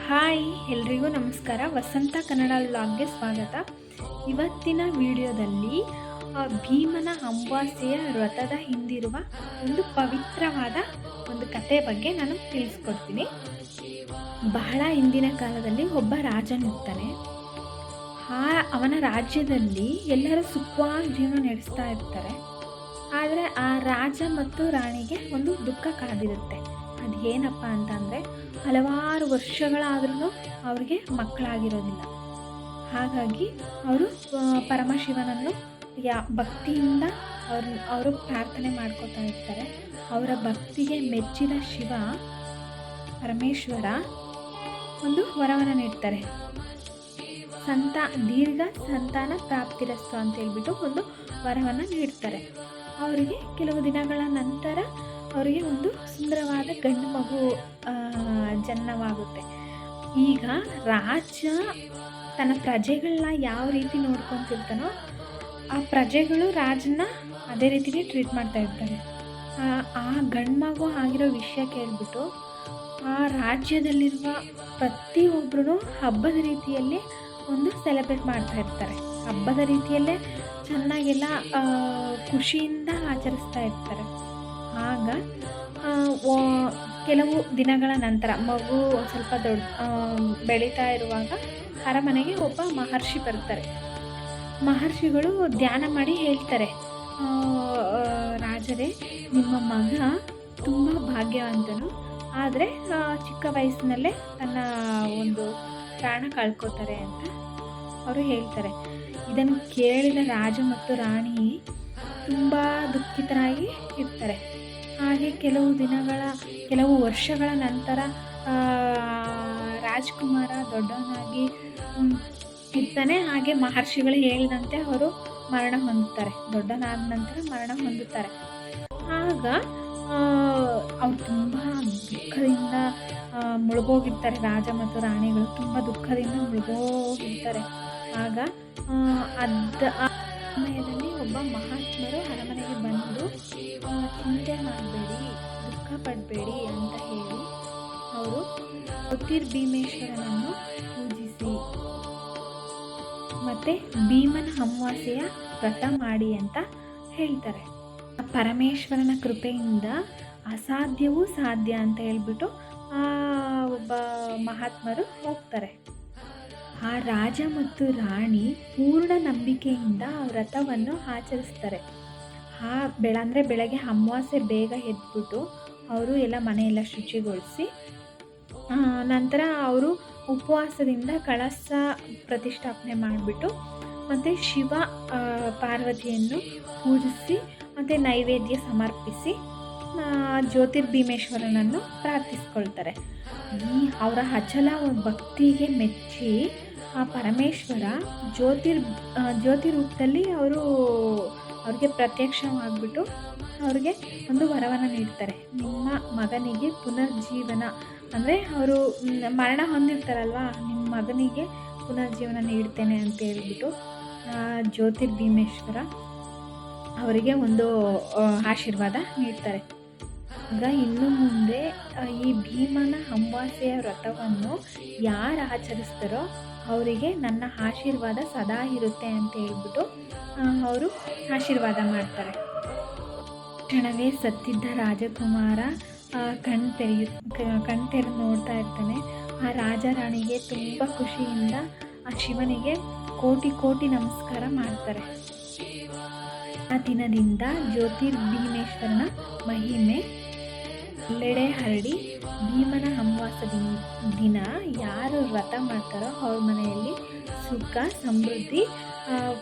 Hi ಎಲ್ರಿಗೂ ನಮಸ್ಕಾರ. ವಸಂತ ಕನ್ನಡ ವ್ಲಾಗ್ಗೆ ಸ್ವಾಗತ. ಇವತ್ತಿನ ವಿಡಿಯೋದಲ್ಲಿ ಭೀಮನ ಅಮಾವಾಸ್ಯೆಯ ವ್ರತದ ಹಿಂದಿರುವ ಒಂದು ಪವಿತ್ರವಾದ ಒಂದು ಕತೆ ಬಗ್ಗೆ ನಾನು ತಿಳಿಸ್ಕೊಡ್ತೀನಿ. ಬಹಳ ಹಿಂದಿನ ಕಾಲದಲ್ಲಿ ಒಬ್ಬ ರಾಜನಿರ್ತಾನೆ. ಅವನ ರಾಜ್ಯದಲ್ಲಿ ಎಲ್ಲರೂ ಸುಖವಾಗಿ ಜೀವನ ನಡೆಸ್ತಾ ಇರ್ತಾರೆ. ಆದರೆ ಆ ರಾಜ ಮತ್ತು ರಾಣಿಗೆ ಒಂದು ದುಃಖ ಕಾದಿರುತ್ತೆ. ಅದು ಏನಪ್ಪ ಅಂತಂದರೆ, ಹಲವಾರು ವರ್ಷಗಳಾದ್ರೂ ಅವ್ರಿಗೆ ಮಕ್ಕಳಾಗಿರೋದಿಲ್ಲ. ಹಾಗಾಗಿ ಅವರು ಪರಮಶಿವನನ್ನು ಭಕ್ತಿಯಿಂದ ಅವರು ಪ್ರಾರ್ಥನೆ ಮಾಡ್ಕೋತಾ ಇರ್ತಾರೆ. ಅವರ ಭಕ್ತಿಗೆ ಮೆಚ್ಚಿದ ಶಿವ ಪರಮೇಶ್ವರ ಒಂದು ವರವನ್ನು ನೀಡ್ತಾರೆ. ದೀರ್ಘ ಸಂತಾನ ಪ್ರಾಪ್ತಿರಸ್ತು ಅಂತ ಹೇಳ್ಬಿಟ್ಟು ಒಂದು ವರವನ್ನು ನೀಡ್ತಾರೆ. ಅವರಿಗೆ ಕೆಲವು ದಿನಗಳ ನಂತರ ಅವರಿಗೆ ಒಂದು ಸುಂದರವಾದ ಗಂಡು ಮಗು ಜನ್ಮವಾಗುತ್ತೆ. ಈಗ ರಾಜ ತನ್ನ ಪ್ರಜೆಗಳನ್ನ ಯಾವ ರೀತಿ ನೋಡ್ಕೊತಿರ್ತಾನೋ ಆ ಪ್ರಜೆಗಳು ರಾಜನ ಅದೇ ರೀತಿಗೆ ಟ್ರೀಟ್ ಮಾಡ್ತಾ ಇರ್ತಾರೆ. ಆ ಗಂಡು ಮಗು ಆಗಿರೋ ವಿಷಯ ಕೇಳಿಬಿಟ್ಟು ಆ ರಾಜ್ಯದಲ್ಲಿರುವ ಪ್ರತಿಯೊಬ್ಬರೂ ಹಬ್ಬದ ರೀತಿಯಲ್ಲಿ ಒಂದು ಸೆಲೆಬ್ರೇಟ್ ಮಾಡ್ತಾ ಇರ್ತಾರೆ. ಹಬ್ಬದ ರೀತಿಯಲ್ಲೇ ಚೆನ್ನಾಗೆಲ್ಲ ಖುಷಿಯಿಂದ ಆಚರಿಸ್ತಾ ಇರ್ತಾರೆ. ಆಗ ಕೆಲವು ದಿನಗಳ ನಂತರ ಮಗು ಸ್ವಲ್ಪ ಬೆಳೀತಾ ಇರುವಾಗ ಅರಮನೆಗೆ ಒಬ್ಬ ಮಹರ್ಷಿ ಬರ್ತಾರೆ. ಮಹರ್ಷಿಗಳು ಧ್ಯಾನ ಮಾಡಿ ಹೇಳ್ತಾರೆ, ರಾಜರೇ, ನಿಮ್ಮ ಮಗ ತುಂಬ ಭಾಗ್ಯವಂತನು, ಆದರೆ ಚಿಕ್ಕ ವಯಸ್ಸಿನಲ್ಲೇ ತನ್ನ ಒಂದು ಪ್ರಾಣ ಕಳ್ಕೊತಾರೆ ಅಂತ ಅವರು ಹೇಳ್ತಾರೆ. ಇದನ್ನು ಕೇಳಿದ ರಾಜ ಮತ್ತು ರಾಣಿ ತುಂಬ ದುಃಖಿತರಾಗಿ ಇರ್ತಾರೆ. ಹಾಗೆ ಕೆಲವು ವರ್ಷಗಳ ನಂತರ ರಾಜ್ಕುಮಾರ ದೊಡ್ಡವನಾಗಿ ಇರ್ತಾನೆ. ಹಾಗೆ ಮಹರ್ಷಿಗಳು ಹೇಳಿದಂತೆ ಅವರು ಮರಣ ಹೊಂದುತ್ತಾರೆ. ದೊಡ್ಡನಾದ ನಂತರ ಮರಣ ಹೊಂದುತ್ತಾರೆ. ಆಗ ಅವರು ತುಂಬ ದುಃಖದಿಂದ ಮುಳುಗೋಗಿರ್ತಾರೆ. ರಾಜ ಮತ್ತು ರಾಣಿಗಳು ತುಂಬ ದುಃಖದಿಂದ ಮುಳುಗೋಗಿರ್ತಾರೆ. ಆಗ ಆ ಸಮಯದಲ್ಲಿ ಒಬ್ಬ ಮಹಾತ್ಮರು ಅರಮನೆಗೆ ಬಂದು ಚಿಂತೆ ಮಾಡಬೇಡಿ, ದುಃಖ ಪಡಬೇಡಿ ಅಂತ ಹೇಳಿ ಅವರು ಜ್ಯೋತಿರ್ಭೀಮೇಶ್ವರನನ್ನು ಪೂಜಿಸಿ ಮತ್ತು ಭೀಮನ ಅಮಾವಾಸ್ಯೆಯ ವ್ರತ ಮಾಡಿ ಅಂತ ಹೇಳ್ತಾರೆ. ಪರಮೇಶ್ವರನ ಕೃಪೆಯಿಂದ ಅಸಾಧ್ಯವೂ ಸಾಧ್ಯ ಅಂತ ಹೇಳ್ಬಿಟ್ಟು ಒಬ್ಬ ಮಹಾತ್ಮರು ಹೋಗ್ತಾರೆ. ಆ ರಾಜ ಮತ್ತು ರಾಣಿ ಪೂರ್ಣ ನಂಬಿಕೆಯಿಂದ ಆ ವ್ರತವನ್ನು ಆಚರಿಸ್ತಾರೆ. ಬೆಳಗ್ಗೆ ಅಮಾವಾಸ್ಯೆ ಬೇಗ ಎದ್ಬಿಟ್ಟು ಅವರು ಎಲ್ಲ ಮನೆಯೆಲ್ಲ ಶುಚಿಗೊಳಿಸಿ ನಂತರ ಅವರು ಉಪವಾಸದಿಂದ ಕಳಸ ಪ್ರತಿಷ್ಠಾಪನೆ ಮಾಡಿಬಿಟ್ಟು ಮತ್ತು ಶಿವ ಪಾರ್ವತಿಯನ್ನು ಪೂಜಿಸಿ ಮತ್ತು ನೈವೇದ್ಯ ಸಮರ್ಪಿಸಿ ಜ್ಯೋತಿರ್ಭೀಮೇಶ್ವರನನ್ನು ಪ್ರಾರ್ಥಿಸ್ಕೊಳ್ತಾರೆ. ಅವರ ಅಚಲ ಭಕ್ತಿಗೆ ಮೆಚ್ಚಿ ಆ ಪರಮೇಶ್ವರ ಜ್ಯೋತಿ ರೂಪದಲ್ಲಿ ಅವ್ರಿಗೆ ಪ್ರತ್ಯಕ್ಷವಾಗಿಬಿಟ್ಟು ಅವ್ರಿಗೆ ಒಂದು ವರವನ್ನು ನೀಡ್ತಾರೆ. ನಿಮ್ಮ ಮಗನಿಗೆ ಪುನರ್ಜೀವನ, ಅಂದರೆ ಅವರು ಮರಣ ಹೊಂದಿರ್ತಾರಲ್ವ, ನಿಮ್ಮ ಮಗನಿಗೆ ಪುನರ್ಜೀವನ ನೀಡ್ತೇನೆ ಅಂತ ಹೇಳ್ಬಿಟ್ಟು ಜ್ಯೋತಿರ್ಭೀಮೇಶ್ವರ ಅವರಿಗೆ ಒಂದು ಆಶೀರ್ವಾದ ನೀಡ್ತಾರೆ. ಆಗ ಇನ್ನು ಮುಂದೆ ಈ ಭೀಮನ ಅಮಾವಾಸ್ಯೆಯ ವ್ರತವನ್ನು ಯಾರು ಆಚರಿಸ್ತಾರೋ ಅವರಿಗೆ ನನ್ನ ಆಶೀರ್ವಾದ ಸದಾ ಇರುತ್ತೆ ಅಂತ ಹೇಳ್ಬಿಟ್ಟು ಅವರು ಆಶೀರ್ವಾದ ಮಾಡ್ತಾರೆ. ಕ್ಷಣವೇ ಸತ್ತಿದ್ದ ರಾಜಕುಮಾರ ಕಣ್ತೆರೆದು ನೋಡ್ತಾ ಇರ್ತಾನೆ. ಆ ರಾಜ ರಾಣಿಗೆ ತುಂಬ ಖುಷಿಯಿಂದ ಆ ಶಿವನಿಗೆ ಕೋಟಿ ಕೋಟಿ ನಮಸ್ಕಾರ ಮಾಡ್ತಾರೆ. ಆ ದಿನದಿಂದ ಜ್ಯೋತಿರ್ಭೀಮೇಶ್ವರನ ಮಹಿಮೆ ಎಲ್ಲೆಡೆ ಹರಡಿ ಭೀಮನ ಅಮಾವಾಸ್ಯೆ ದಿನ ಯಾರು ವ್ರತ ಮಾಡ್ತಾರೋ ಅವ್ರ ಮನೆಯಲ್ಲಿ ಸುಖ ಸಮೃದ್ಧಿ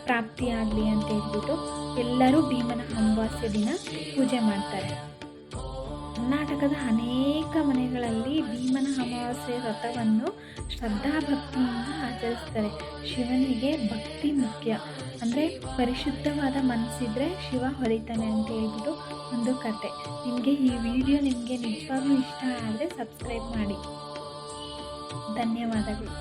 ಪ್ರಾಪ್ತಿಯಾಗಲಿ ಅಂತ ಹೇಳ್ಬಿಟ್ಟು ಎಲ್ಲರೂ ಭೀಮನ ಅಮಾವಾಸ್ಯೆ ದಿನ ಪೂಜೆ ಮಾಡ್ತಾರೆ. ಕರ್ನಾಟಕದ ಅನೇಕ ಮನೆಗಳಲ್ಲಿ ಭೀಮನ ಅಮಾವಾಸ್ಯೆ ವ್ರತವನ್ನು ಶ್ರದ್ಧಾಭಕ್ತಿಯಿಂದ ಆಚರಿಸ್ತಾರೆ. ಶಿವನಿಗೆ ಭಕ್ತಿ ಮುಖ್ಯ, ಅಂದರೆ ಪರಿಶುದ್ಧವಾದ ಮನಸ್ಸಿದ್ರೆ ಶಿವ ಹೊಲಿತಾನೆ ಅಂತ ಹೇಳ್ಬಿಟ್ಟು ಒಂದು ಕತೆ. ನಿಮಗೆ ಈ ವಿಡಿಯೋ ನಿಜವಾಗ್ಲೂ ಇಷ್ಟ ಆದರೆ ಸಬ್ಸ್ಕ್ರೈಬ್ ಮಾಡಿ. ಧನ್ಯವಾದಗಳು.